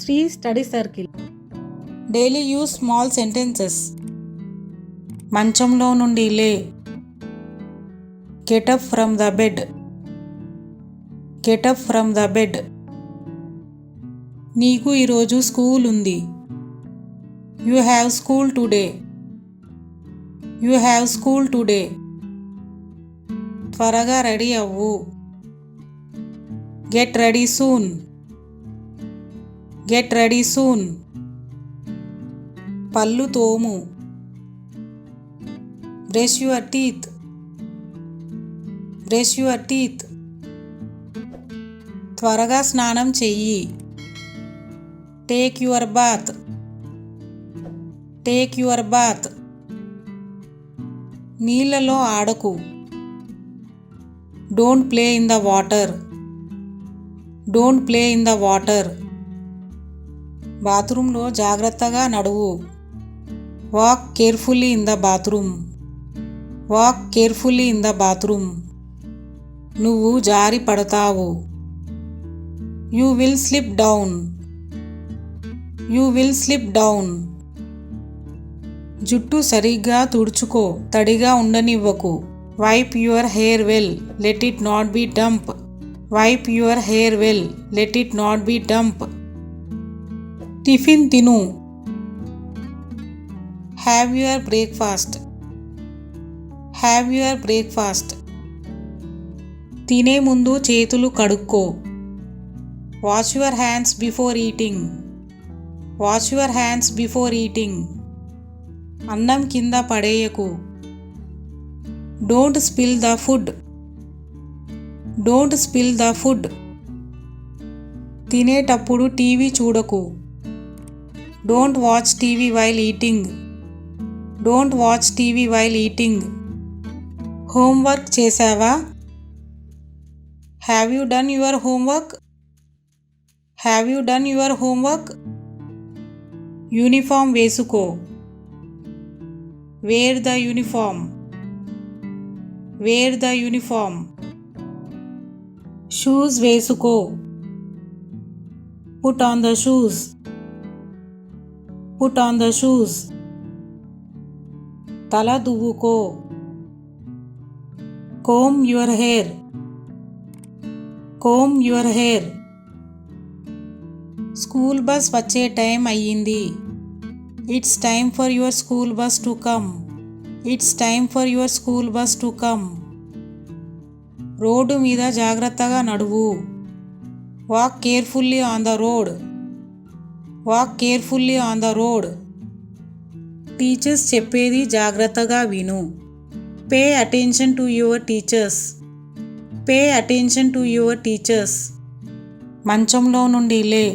Sri Study Circle. Daily use small sentences. మంచంలో నుండి లే. Get up from the bed. Get up from the bed. నీకు ఈరోజు school ఉంది. You have school today. You have school today. త్వరగా ready అవ్వు. Get ready soon. Get ready soon. పళ్ళు తోము. Brush your teeth. Brush your teeth. త్వరగా స్నానం చెయ్యి. Take your bath. Take your bath. నీళ్ళలో ఆడకు. Don't play in the water. Don't play in the water. బాత్రూంలో జాగ్రత్తగా నడువు. Walk carefully in the bathroom. Walk carefully in the bathroom. నువ్వు జారి పడతావు. You will slip down. You will slip down. జుట్టు సరిగ్గా తుడుచుకో, తడిగా ఉండనివ్వకు. Wipe your hair well, let it not be damp. Wipe your hair well, let it not be damp. Tiffin తిను. Have your breakfast. Have your breakfast. తినే ముందు చేతులు కడుక్కో. Wash your hands before eating. Wash your hands before eating. అన్నం కింద పడేయకు. Don't spill the food. Don't spill the food. తినేటప్పుడు TV చూడకు. Don't watch TV while eating. Don't watch TV while eating. Homework చేసావా? Have you done your homework? Have you done your homework? Uniform వేసుకో. Wear the uniform. Wear the uniform. Shoes వేసుకో. Put on the shoes. Put on the shoes. తల దువ్వుకో. Comb your hair. Comb your hair. School bus వచ్చే time అయ్యింది. It's time for your school bus to come. It's time for your school bus to come. Road మీద జాగ్రత్తగా నడువు. Walk carefully on the road. Walk carefully on the road. Teachers చెప్పేది జాగ్రత్తగా విను. Pay attention to your teachers. Pay attention to your teachers. మంచంలో నుండి లే.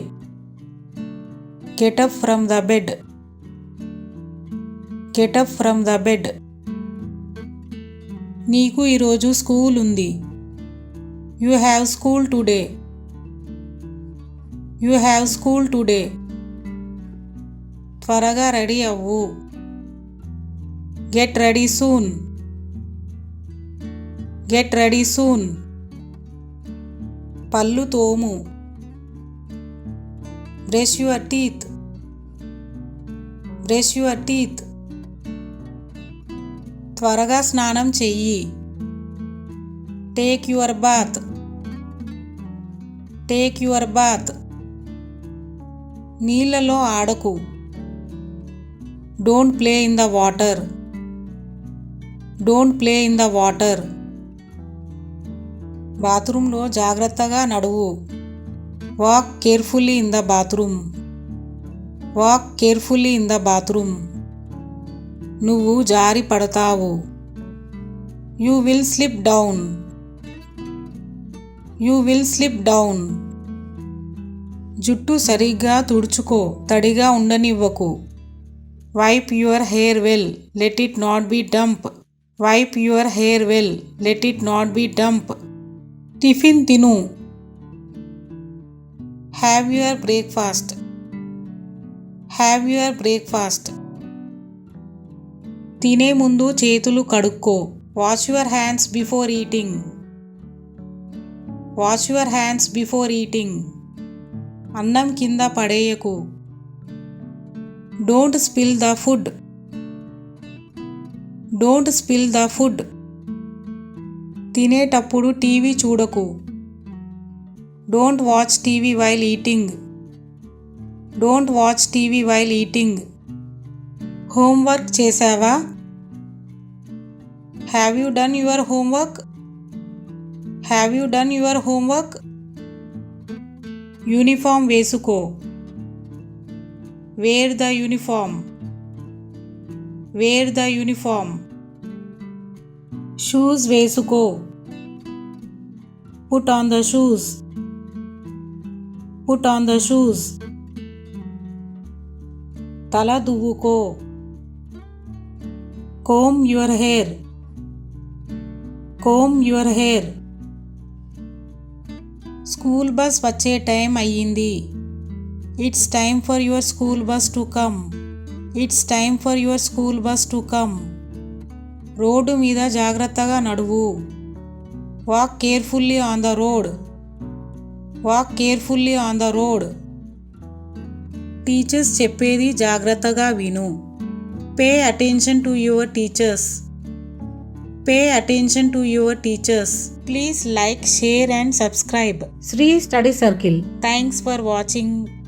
Get up from the bed. Get up from the bed. నీకు ఈరోజు school ఉంది. You have school today. You have school today. త్వరగా రెడీ అవ్వు. Get ready soon. Get ready soon. పళ్ళు తోము. Brush your teeth. Brush your teeth. త్వరగా స్నానం చెయ్యి. Take your bath. Take your bath. నీళ్ళలో ఆడకు. Don't play in the water. Don't play in the water. బాత్రూంలో జాగ్రత్తగా నడువు. Walk carefully in the bathroom. Walk carefully in the bathroom. నువ్వు జారి పడతావు. You will slip down. You will slip down. జుట్టు సరిగ్గా తుడుచుకో, తడిగా ఉండనివ్వకు. Wipe your hair well, let it not be damp. Wipe your hair well, let it not be damp. Tiffin తిను. Have your breakfast. Have your breakfast. తినే ముందు చేతులు కడుక్కో. Wash your hands before eating. Wash your hands before eating. అన్నం కింద పడేయకు. Don't spill the food. Don't spill the food. తినేటప్పుడు TV చూడకు. Don't watch TV while eating. Don't watch TV while eating. Homework చేసావా? Have you done your homework? Have you done your homework? Uniform వేసుకో. Wear the uniform. Wear the uniform. Shoes వేసుకో. Put on the shoes. Put on the shoes. తల దువ్వుకో. Comb your hair. Comb your hair. School bus వచ్చే time అయ్యింది. It's time for your school bus to come. It's time for your school bus to come. Road మీద జాగ్రత్తగా నడువు. Walk carefully on the road. Walk carefully on the road. Teachers చెప్పేది జాగ్రత్తగా విను. Pay attention to your teachers. Pay attention to your teachers. Please like, share and subscribe. Sri Study Circle. Thanks for watching.